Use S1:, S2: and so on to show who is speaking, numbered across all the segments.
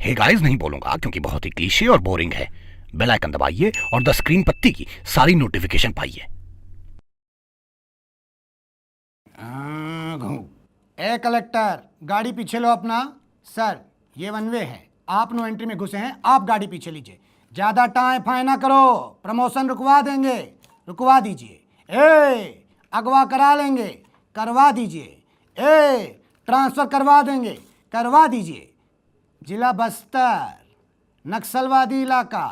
S1: Hey guys नहीं बोलूंगा क्योंकि बहुत ही क्लीशे और बोरिंग है। बेल आइकन दबाइए और द स्क्रीन पत्ती की सारी नोटिफिकेशन पाइए।
S2: ए कलेक्टर, गाड़ी पीछे लो अपना। सर, ये वन वे है, आप नो एंट्री में घुसे हैं, आप गाड़ी पीछे लीजिए। ज़्यादा टाए फाए ना करो, प्रमोशन रुकवा देंगे, रुकवा दीजिए। ए अगवा करा लेंगे, करवा दीजिए। ए ट्रांसफ़र करवा देंगे, करवा दीजिए। जिला बस्तर, नक्सलवादी इलाका।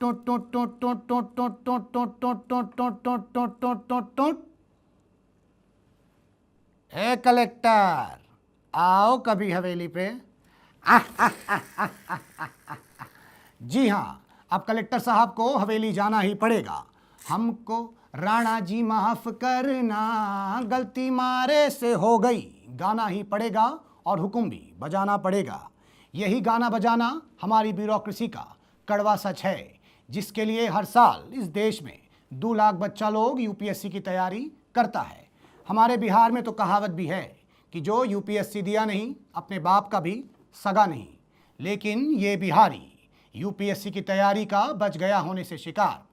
S2: टूट टूट टूट टूट टूट टूट टूट टूट टूट टूट टूट टूट टूट टूट टूट टूट। हे कलेक्टर, आओ कभी हवेली पे। जी हाँ, अब कलेक्टर साहब को हवेली जाना ही पड़ेगा। हमको राणा जी माफ करना, गलती मारे से हो गई। गाना ही पड़ेगा और हुक्म भी बजाना पड़ेगा। यही गाना बजाना हमारी ब्यूरोक्रेसी का कड़वा सच है, जिसके लिए हर साल इस देश में 2 लाख बच्चा लोग यूपीएससी की तैयारी करता है। हमारे बिहार में तो कहावत भी है कि जो यूपीएससी दिया नहीं, अपने बाप का भी सगा नहीं। लेकिन ये बिहारी यूपीएससी की तैयारी का बच गया होने से शिकार।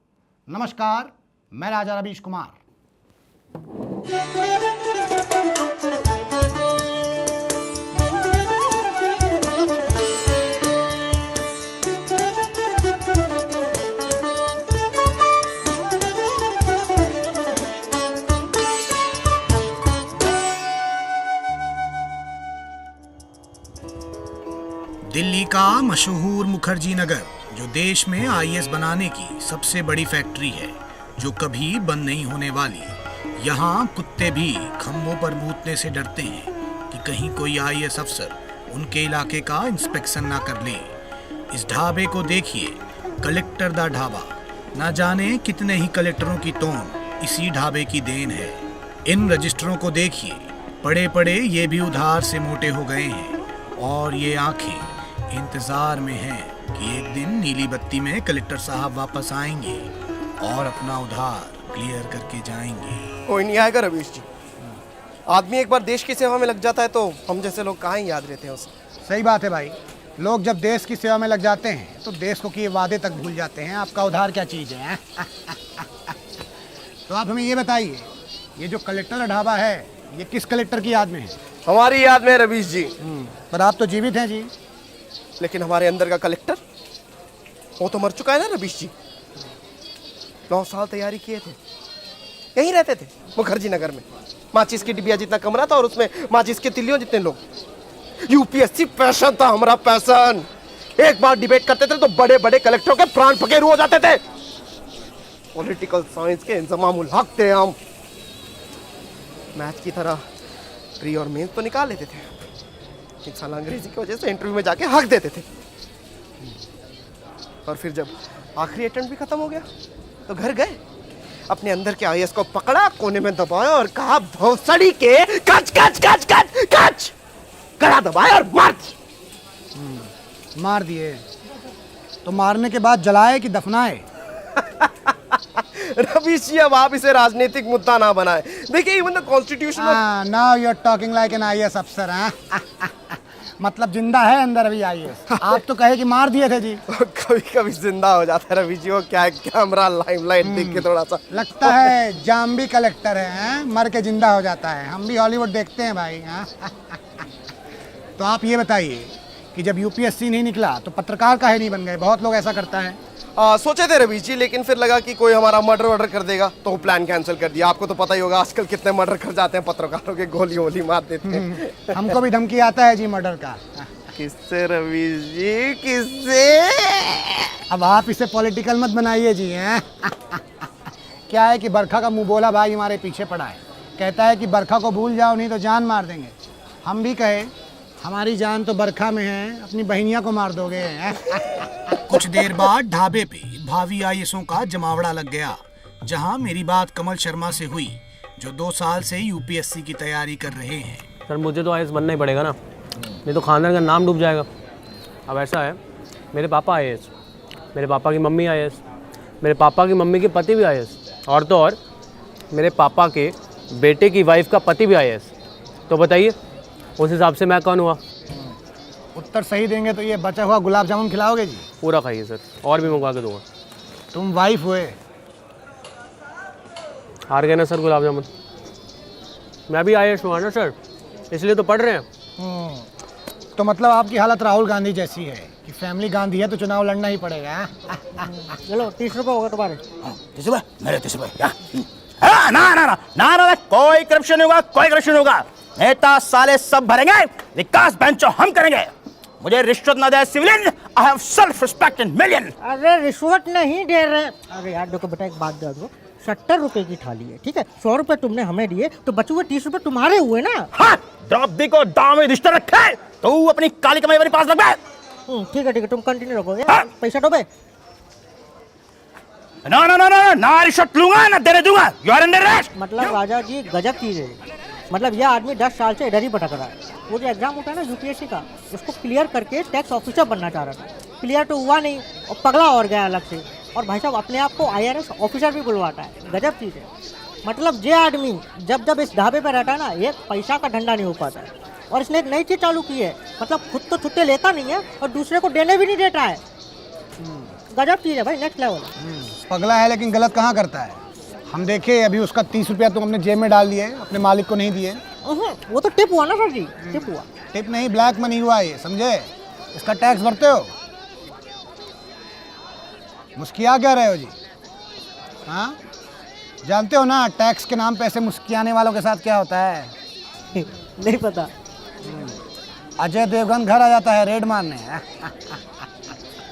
S2: नमस्कार, मैं राजा रवीश कुमार।
S1: दिल्ली का मशहूर मुखर्जी नगर, जो देश में आईएएस बनाने की सबसे बड़ी फैक्ट्री है, जो कभी बंद नहीं होने वाली। यहाँ कुत्ते भी खंभों पर मूतने से डरते हैं कि कहीं कोई आईएएस अफसर उनके इलाके का इंस्पेक्शन ना कर ले। इस ढाबे को देखिए, कलेक्टर दा ढाबा। ना जाने कितने ही कलेक्टरों की तोन इसी ढाबे की देन है। इन रजिस्टरों को देखिए, पड़े पड़े ये भी उधार से मोटे हो गए हैं, और ये आंखें इंतजार में हैं कि एक दिन नीली बत्ती में कलेक्टर साहब वापस आएंगे और अपना उधार क्लियर करके जाएंगे।
S3: कोई नहीं आएगा रवीश जी। आदमी एक बार देश की सेवा में लग जाता है तो हम जैसे लोग कहाँ ही याद रहते हैं उसे।
S2: सही बात है भाई, लोग जब देश की सेवा में लग जाते हैं तो देश को किए वादे तक भूल जाते हैं। आपका उधार क्या चीज़ है? तो आप हमें ये बताइए, ये जो कलेक्टर ढाबा है, ये किस कलेक्टर की याद में है?
S3: हमारी याद में रवीश जी।
S2: पर आप तो जीवित हैं जी।
S3: लेकिन हमारे अंदर का कलेक्टर, वो तो मर चुका है ना रवीश जी। 9 साल तैयारी किए थे, यहीं रहते थे मुखर्जी नगर में। माचिस की डिबिया जितना कमरा था और उसमें माचिस के तिल्लियों जितने लोग। यूपीएससी पैशन था हमारा, पैशन। एक बार डिबेट करते थे तो बड़े बड़े कलेक्टरों के प्राण फकेरू हो जाते थे। पॉलिटिकल साइंस के इंतजामुल हक थे हम। मैच की तरह प्री और मेंस तो निकाल लेते थे, एक साल अंग्रेजी की वजह से इंटरव्यू में जाके हक देते थे। और फिर जब आखिरी अटेम्प्ट भी खत्म हो गया तो घर गए, अपने अंदर के आईएएस को पकड़ा, कोने में दबाया और कहा, भौसड़ी के कच कच कच कच कच, गला दबाया और मार दिए।
S2: मार दिए? तो मारने के बाद जलाए कि दफनाए?
S3: रवीश जी, अब आप इसे राजनीतिक मुद्दा ना बनाए। देखिए, even the constitution.
S2: Now you are talking like an IAS अफसर। मतलब जिंदा है अंदर अभी आईएएस? आप तो कहे कि मार दिए थे जी।
S3: कभी कभी जिंदा हो जाता है रवीश जी, वो क्या कैमरा लाइमलाइट देख के थोड़ा सा
S2: लगता है जाम्बी कलेक्टर है, मर के जिंदा हो जाता है। हम भी हॉलीवुड देखते हैं भाई। तो आप ये बताइए कि जब यूपीएससी नहीं निकला तो पत्रकार काहे नहीं बन गए? बहुत लोग ऐसा करता है।
S3: सोचे थे रवीश जी, लेकिन फिर लगा कि कोई हमारा मर्डर वर्डर कर देगा तो प्लान कैंसिल कर दिया। आपको तो पता ही होगा आजकल कितने मर्डर कर जाते हैं पत्रकारों के, गोली वोली मार देते हैं।
S2: हमको भी धमकी आता है जी मर्डर का।
S3: किससे रवीश जी, किससे?
S2: अब आप इसे पॉलिटिकल मत बनाइए जी। हैं क्या है कि बरखा का मुंह बोला भाई हमारे पीछे पड़ा है, कहता है कि बरखा को भूल जाओ नहीं तो जान मार देंगे। हम भी कहे हमारी जान तो बरखा में है, अपनी बहनिया को मार दोगे।
S1: कुछ देर बाद ढाबे पे भावी आईएएसों का जमावड़ा लग गया, जहां मेरी बात कमल शर्मा से हुई, जो 2 साल से यूपीएससी की तैयारी कर रहे हैं।
S4: सर, मुझे तो आईएएस बनना ही पड़ेगा ना, नहीं तो खानदान का नाम डूब जाएगा। अब ऐसा है, मेरे पापा आईएएस, मेरे पापा की मम्मी आईएएस, मेरे पापा की मम्मी के पति भी आईएएस, और तो और मेरे पापा के बेटे की वाइफ का पति भी आईएएस। तो बताइए, उस हिसाब से मैं कौन हुआ?
S2: उत्तर सही देंगे तो ये बचा हुआ गुलाब जामुन खिलाओगे जी?
S4: पूरा खाइए सर, और भी मंगवा के दूंगा।
S2: तुम वाइफ हुए।
S4: हार गए ना सर गुलाब जामुन। मैं भी IAS हुआ ना सर, इसलिए तो पढ़ रहे हैं।
S2: तो मतलब आपकी हालत राहुल गांधी जैसी है कि फैमिली गांधी है तो चुनाव लड़ना ही पड़ेगा।
S5: चलो 30 रुपये होगा तुम्हारे।
S6: 30 रुपये? मेरे 30 रुपये क्या? हाँ, ना ना ना ना ना, कोई करप्शन नहीं होगा, कोई करप्शन नहीं होगा। नेता साले सब भरेंगे, विकास बेंचो हम करेंगे। मुझे रिश्वत ना दे civilian, I have self respect in million.
S5: अरे रिश्वत नहीं दे रहे। अरे यार देखो बेटा, एक बात बता दो, 70 रुपए की थाली है, ठीक है? 100 रुपए तुमने हमें दिए तो बचे हुए 30 रुपए तुम्हारे हुए ना।
S6: हाँ, द्रौपदी को दाव में रिश्ता रखे तो अपनी काली कमाई मेरे पास लगे।
S5: ठीक है तुम कंटिन्यू रखोगे।
S6: हाँ।
S5: पैसा दो बे।
S6: ना ना ना ना ना, रिश्वत लूंगा ना देने दूंगा। You are under arrest.
S5: मतलब राजा जी गजब चीज है। मतलब यह आदमी 10 साल से इधर ही भटक रहा है। वो जो एग्जाम होता है ना UPSC का, उसको क्लियर करके टैक्स ऑफिसर बनना चाह रहा था। क्लियर तो हुआ नहीं और पगला और गया अलग से। और भाई साहब अपने आप को IRS ऑफिसर भी बुलवाता है। गजब चीज़ है। मतलब ये आदमी जब जब इस ढाबे पर रहता है ना, एक पैसा का धंधा नहीं हो पाता है। और इसने एक नई चीज़ चालू की है, मतलब खुद तो छुट्टे लेता नहीं है और दूसरे को देने भी नहीं देता है। गजब चीज़ है भाई, नेक्स्ट लेवल।
S2: पगला है लेकिन गलत कहाँ करता है। हम देखे अभी उसका 30 रुपया तुम अपने जेब में डाल दिए, अपने मालिक को नहीं दिए।
S5: वो तो टिप हुआ ना सर जी, टिप हुआ।
S2: टिप नहीं, ब्लैक मनी हुआ ये, समझे? इसका टैक्स भरते हो। मुस्किया क्या रहे हो जी? हाँ, जानते हो ना टैक्स के नाम पे ऐसे मुस्कियाने वालों के साथ क्या होता है?
S5: नहीं पता।
S2: अजय देवगन घर आ जाता है रेड मारने।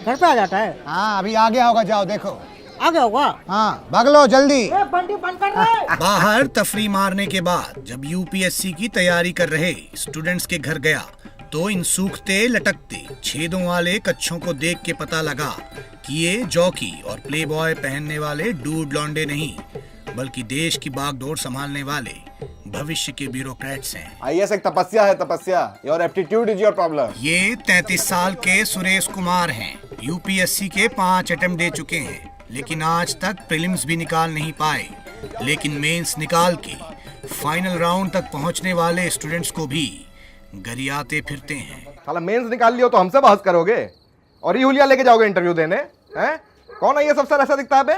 S5: घर पे आ जाता है।
S2: हाँ, अभी आ गया होगा, जाओ देखो।
S5: आ गया होगा।
S2: हाँ, भाग लो जल्दी।
S5: बंटी बंद कर रहे।
S1: बाहर तफरी मारने के बाद जब UPSC की तैयारी कर रहे स्टूडेंट्स के घर गया तो इन सूखते लटकते छेदों वाले कच्छों को देख के पता लगा कि ये जॉकी और प्लेबॉय पहनने वाले डूड लौंडे नहीं, बल्कि देश की बागडोर संभालने वाले भविष्य के ब्यूरोक्रेट्स हैं।
S7: IAS एक तपस्या है, तपस्या। Your aptitude is your problem.
S1: ये 33 साल के सुरेश कुमार हैं। UPSC के 5 अटेम्प्ट दे चुके हैं, लेकिन आज तक प्रीलिम्स भी निकाल नहीं पाए। लेकिन मेंस निकाल के फाइनल राउंड तक पहुंचने वाले स्टूडेंट्स को भी गरियाते फिरते हैं।
S7: साला मेंस निकाल लियो तो हमसे बहस करोगे और ये हुलिया लेके जाओगे इंटरव्यू देने? हैं? कौन है ये सब? सर ऐसा दिखता है बे?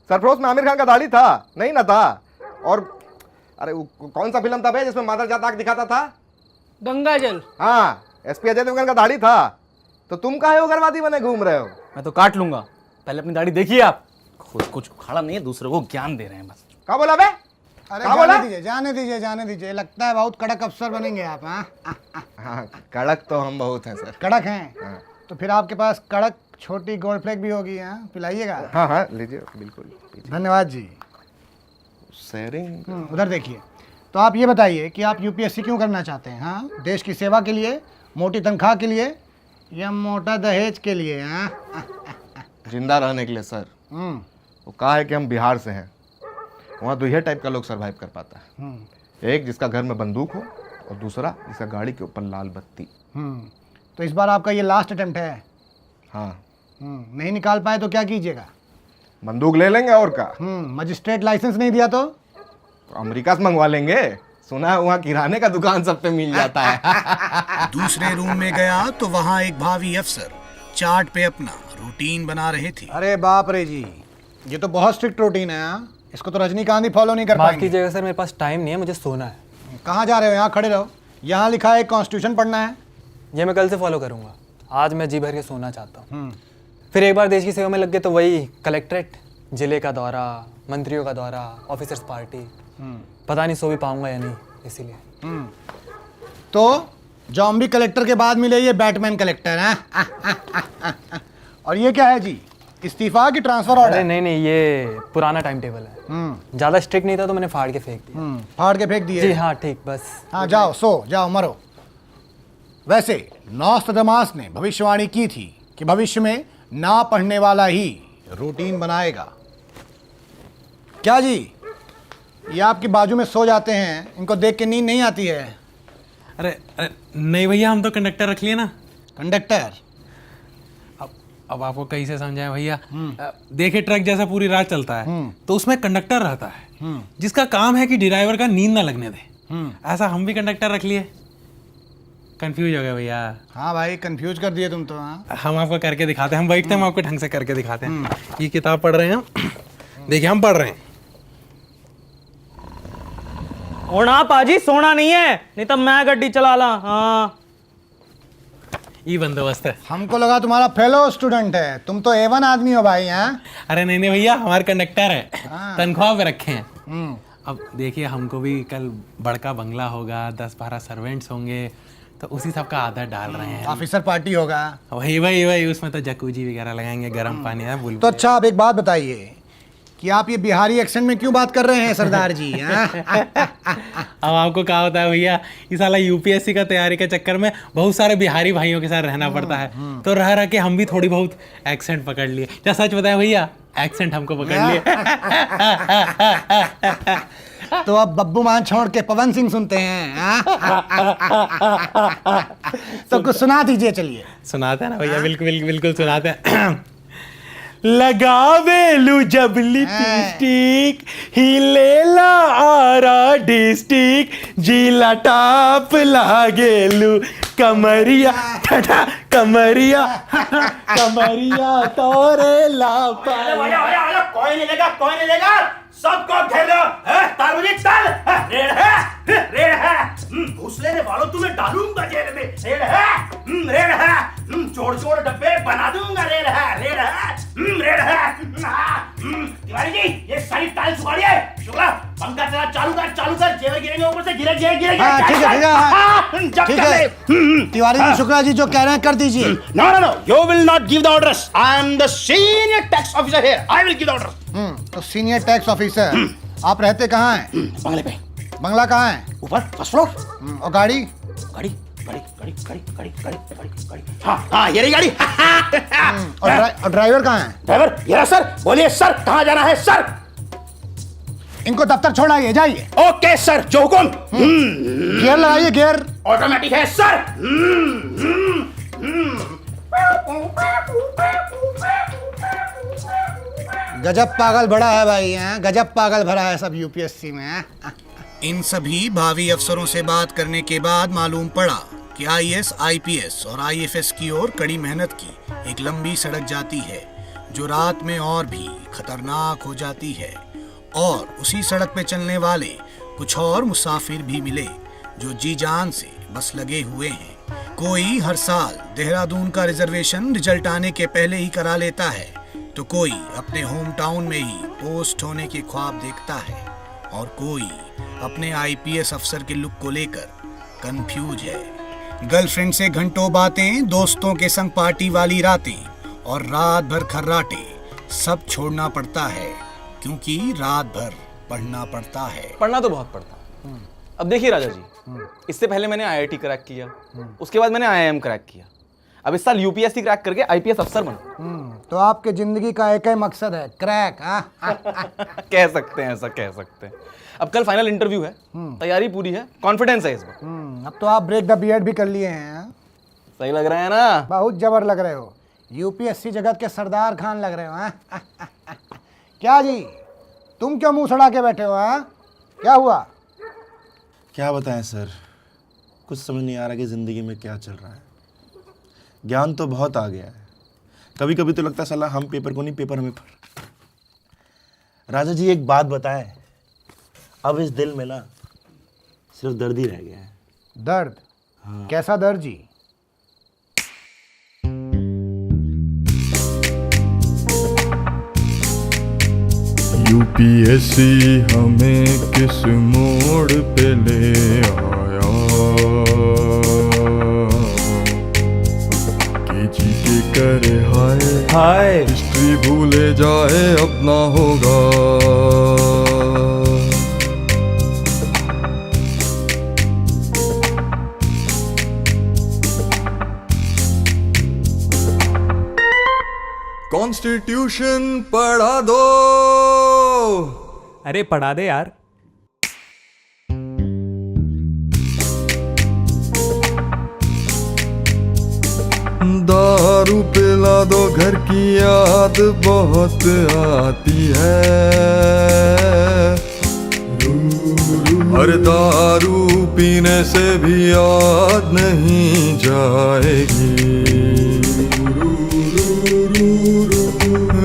S7: सरफरोश में आमिर खान का दाढ़ी था? नहीं ना था। और अरे कौन सा फिल्म था बे जिसमें मादर जात आग दिखाता था?
S4: गंगा जल।
S7: हाँ, SP अजय देवगन का दाढ़ी था। तो तुम काहे उग्रवादी बने घूम रहे हो?
S8: मैं तो काट लूंगा। पहले अपनी दाढ़ी देखिए आप। खुद कुछ उखाड़ा नहीं है, दूसरे को ज्ञान दे रहे हैं बस।
S7: क्या बोला बे?
S2: अरे
S7: क्या बोला?
S2: जाने दीजिए, जाने दीजिए। लगता है बहुत कड़क अफसर बनेंगे आप।
S7: हाँ, कड़क तो हम बहुत हैं सर।
S2: कड़क हैं?
S7: हाँ।
S2: तो फिर आपके पास कड़क छोटी गोल्ड फ्लेक भी होगी। हाँ, पिलाइएगा।
S7: हाँ हाँ, लीजिए बिल्कुल।
S2: धन्यवाद जी।
S7: शेयरिंग।
S2: उधर देखिए। तो आप ये बताइए कि आप UPSC क्यों करना चाहते हैं? हाँ, देश की सेवा के लिए, मोटी तनख्वाह के लिए, या मोटा दहेज के लिए? हाँ,
S7: जिंदा रहने के लिए सर। वो कहा है कि हम बिहार से हैं, वहाँ 2 टाइप का लोग सरवाइव कर पाता है। एक जिसका घर में बंदूक हो और दूसरा जिसका गाड़ी के ऊपर लाल बत्ती।
S2: तो इस बार आपका ये लास्ट अटेम्प्ट है।
S7: हाँ।
S2: नहीं निकाल पाए तो क्या कीजिएगा?
S7: बंदूक ले लेंगे और का।
S2: मजिस्ट्रेट लाइसेंस नहीं दिया तो
S7: अमेरिका से मंगवा लेंगे। सुना है वहाँ किराने का दुकान सब पे मिल जाता है।
S1: दूसरे रूम में गया तो वहाँ एक भावी अफसर चार्ट पे अपना रूटीन बना रहे थे।
S2: अरे बाप रे जी, ये तो बहुत स्ट्रिक्ट रूटीन है। हाँ? इसको तो रजनीकांत ही फॉलो नहीं कर
S8: माफ
S2: पाएंगे।
S8: कीजिएगा सर, मेरे पास टाइम नहीं है, मुझे सोना है।
S2: कहाँ जा रहे हो? यहाँ खड़े रहो। यहाँ लिखा है कॉन्स्टिट्यूशन पढ़ना है।
S8: ये मैं कल से फॉलो करूंगा। आज मैं जी भर के सोना चाहता हूँ। फिर एक बार देश की सेवा में लग गए तो वही कलेक्ट्रेट, जिले का दौरा, मंत्रियों का दौरा, ऑफिसर्स पार्टी। पता नहीं सो भी पाऊंगा या नहीं, इसीलिए।
S2: तो जॉम्बी कलेक्टर के बाद मिले ये बैटमैन कलेक्टर है। और ये क्या है जी? इस्तीफा की ट्रांसफर
S8: अरे
S2: ऑर्डर?
S8: नहीं, ये पुराना टाइम टेबल है। ज़्यादा स्ट्रिक्ट नहीं था तो मैंने फाड़ के फेंक दिया।
S2: फाड़ के फेंक दिए?
S8: जी हाँ, ठीक, बस।
S2: हाँ, जाओ सो जाओ, मरो। वैसे नॉस्ट्राडामस ने भविष्यवाणी की थी कि भविष्य में ना पढ़ने वाला ही रूटीन बनाएगा। क्या जी, ये आपकी बाजू में सो जाते हैं, इनको देख के नींद नहीं आती है?
S9: अरे नहीं भैया, हम तो कंडक्टर रख लिए ना।
S2: कंडक्टर?
S9: अब आपको कैसे समझाएं भैया। देखिए ट्रक जैसा पूरी रात चलता है तो उसमें कंडक्टर रहता है जिसका काम है कि ड्राइवर का नींद ना लगने दे। ऐसा हम भी कंडक्टर रख लिए। कंफ्यूज हो गए भैया।
S2: हाँ भाई, कंफ्यूज कर दिए तुम तो। हाँ,
S9: हम आपको करके दिखाते हैं, हम बैठते हैं, हम आपको ढंग से करके दिखाते हैं। ये किताब पढ़ रहे हैं हम, देखिए हम पढ़ रहे हैं।
S10: और ना पाजी सोना नहीं है, नहीं तो मैं गड्डी चला ला। हाँ
S9: ये बंदोबस्त है।
S2: हमको लगा तुम्हारा फेलो स्टूडेंट है, तुम तो A1 आदमी हो भाई। हाँ,
S9: अरे नहीं नहीं भैया, हमारे कंडक्टर है, तनख्वाह पे रखे हैं। अब देखिए हमको भी कल बड़का बंगला होगा, 10-12 सर्वेंट्स होंगे, तो उसी सब का आदर डाल रहे हैं।
S2: ऑफिसर पार्टी होगा।
S9: वही वही वही, उसमें तो जकूजी वगैरह लगाएंगे, गर्म पानी है बुलबुल।
S2: तो अच्छा, आप एक बात बताइए कि आप ये बिहारी एक्सेंट में क्यों बात कर रहे हैं सरदार जी?
S9: अब आपको क्या होता है भैया, इस साला यूपीएससी का तैयारी के चक्कर में बहुत सारे बिहारी भाइयों के साथ रहना पड़ता है, तो रह रह के हम भी थोड़ी बहुत एक्सेंट पकड़ लिए। क्या सच बताया भैया, एक्सेंट हमको पकड़ लिए।
S2: तो अब बब्बू मान छोड़ के पवन सिंह सुनते हैं। तो कुछ सुना दीजिए। चलिए
S9: सुनाते हैं ना भैया, बिल्कुल बिल्कुल बिल्कुल सुनाते हैं। लगावेलू जब लिपस्टिक हिलेला आरा डिस्ट्रिक्ट, जिला टॉप लागेलू कमरिया कमरिया कमरिया तोरे लापा।
S6: कोई नहीं लेगा, कोई नहीं लेगा, सबको घेर लो। तारबुजी चल, रेड है, घुस लेने वालों तुम्हें डालूंगा जेल में। रेड है, छोड़ डब्बे बना दूंगा। रेड है। तिवारी जी, ये सारी टाइल्स उखाड़िए। शुक्ला, पंखा चला, चालू कर, जेवर गिरेंगे ऊपर से, गिरे।
S2: हाँ, ठीक है। तिवारी जी, शुक्ला जी जो कह रहे हैं कर दीजिए।
S6: No, you will not give the orders. I am the senior tax officer here. I will give the orders.
S2: तो सीनियर टैक्स ऑफिसर आप रहते कहाँ हैं?
S6: बंगले पे,
S2: बंगला कहाँ है?
S6: ऊपर फर्स्ट फ्लोर।
S2: और गाड़ी?
S6: गाड़ी। हाँ, ये रही गाड़ी।
S2: और ड्राइवर कहाँ है?
S6: ड्राइवर ये रहा सर। बोलिए सर, कहाँ जाना है सर?
S2: इनको दफ्तर छोड़ाइए, जाइए।
S6: ओके सर, जो हुकुम।
S2: गियर लगाइए, गियर
S6: ऑटोमेटिक है सर।
S2: गजब पागल भरा है भाई। हैं, गजब पागल भरा है सब यूपीएससी में।
S1: इन सभी भावी अफसरों से बात करने के बाद मालूम पड़ा कि आईएएस, आईपीएस और आईएफएस की ओर कड़ी मेहनत की एक लंबी सड़क जाती है, जो रात में और भी खतरनाक हो जाती है। और उसी सड़क पे चलने वाले कुछ और मुसाफिर भी मिले, जो जी जान से बस लगे हुए हैं। कोई हर साल देहरादून का रिजर्वेशन रिजल्ट आने के पहले ही करा लेता है, तो कोई अपने होम टाउन में ही पोस्ट होने के ख्वाब देखता है, और कोई अपने आईपीएस अफसर के लुक को लेकर कंफ्यूज है। गर्लफ्रेंड से घंटों बातें, दोस्तों के संग पार्टी वाली रातें और रात भर खर्राटे, सब छोड़ना पड़ता है, क्योंकि रात भर पढ़ना पड़ता है।
S11: पढ़ना तो बहुत पड़ता है। अब देखिए राजा जी, इससे पहले मैंने आईआईटी क्रैक किया, उसके बाद मैंने आईआईएम क्रैक किया, अब इस साल यूपीएससी क्रैक करके आईपीएस अफसर बना।
S2: तो आपके जिंदगी का एक ही मकसद है, क्रैक।
S11: कह सकते हैं, ऐसा कह सकते हैं। अब कल फाइनल इंटरव्यू है, तैयारी पूरी है, कॉन्फिडेंस है इस बार।
S2: अब तो आप ब्रेक द बीएड भी कर लिए हैं।
S11: सही लग रहा है ना?
S2: बहुत जबर लग रहे हो, यूपीएससी जगत के सरदार खान लग रहे हो। क्या जी, तुम क्यों मुंह सड़ा के बैठे हो? क्या हुआ?
S12: क्या बताएं सर, कुछ समझ नहीं आ रहा कि ज़िंदगी में क्या चल रहा है। ज्ञान तो बहुत आ गया है, कभी कभी तो लगता है साला हम पेपर को नहीं, पेपर हमें पढ़। राजा जी एक बात बताएं, अब इस दिल में ना सिर्फ दर्द ही रह गया है।
S2: दर्द? हाँ। कैसा दर्द जी?
S13: यूपीएससी हमें किस मोड़ पे ले आया, कि जी के करे हाय हिस्ट्री भूले जाए अब ना होगा। कॉन्स्टिट्यूशन पढ़ा दो।
S9: अरे पढ़ा दे यार।
S13: दारू पिला दो, घर की याद बहुत आती है। रू रू हर दारू पीने से भी याद नहीं जाएगी।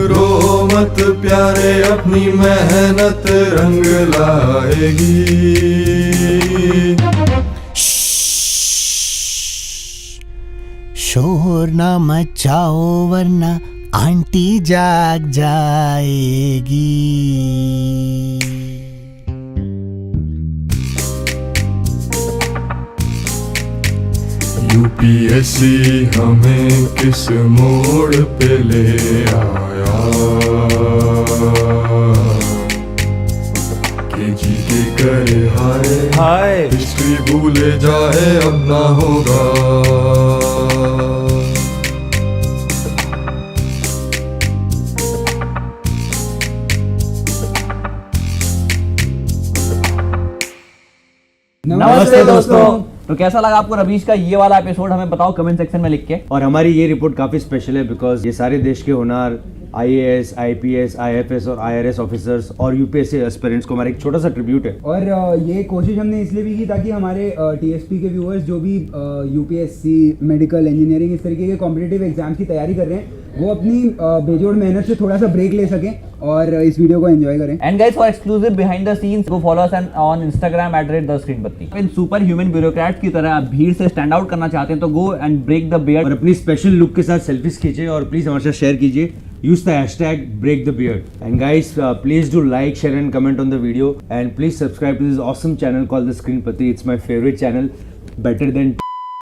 S13: रो मत प्यारे अपनी मेहनत रंग लाएगी।
S2: शोर ना मचाओ वरना आंटी जाग जाएगी।
S13: यूपीएससी हमें किस मोड़ पे ले आया कि जी के करे हाय हाय हिस्ट्री भूले जाए अब ना होगा।
S11: नमस्ते दोस्तों। तो कैसा लगा आपको रवीश का ये वाला एपिसोड, हमें बताओ कमेंट सेक्शन में लिख के।
S4: और हमारी ये रिपोर्ट काफ़ी स्पेशल है बिकॉज ये सारे देश के होनार IAS, IPS, IFS और IRS ऑफिसर्स और यूपीएससी एस्पिरेंट्स को हमारा एक छोटा सा ट्रिब्यूट है।
S14: और ये कोशिश हमने इसलिए भी की ताकि हमारे TSP के व्यूअर्स जो भी UPSC, मेडिकल, इंजीनियरिंग इस तरीके के कॉम्पिटिटिव एग्जाम्स की तैयारी कर रहे हैं वो अपनी बेजोड़ मेहनत से थोड़ा सा ब्रेक ले सकें और इस वीडियो को एंजॉय करें।
S11: And guys, for exclusive behind the scenes go follow us on Instagram @thescreenpatti। In super human bureaucrats की तरह आप भीड़ से स्टैंड आउट करना चाहते हैं तो go and break the beard
S4: और अपनी स्पेशल लुक के साथ सेल्फीज खींचे और प्लीज हमारे साथ शेयर कीजिए। Use the hashtag break the beard and guys please do like, share and comment on the video and please subscribe to this awesome channel called the screen Pati. It's my favourite channel, better than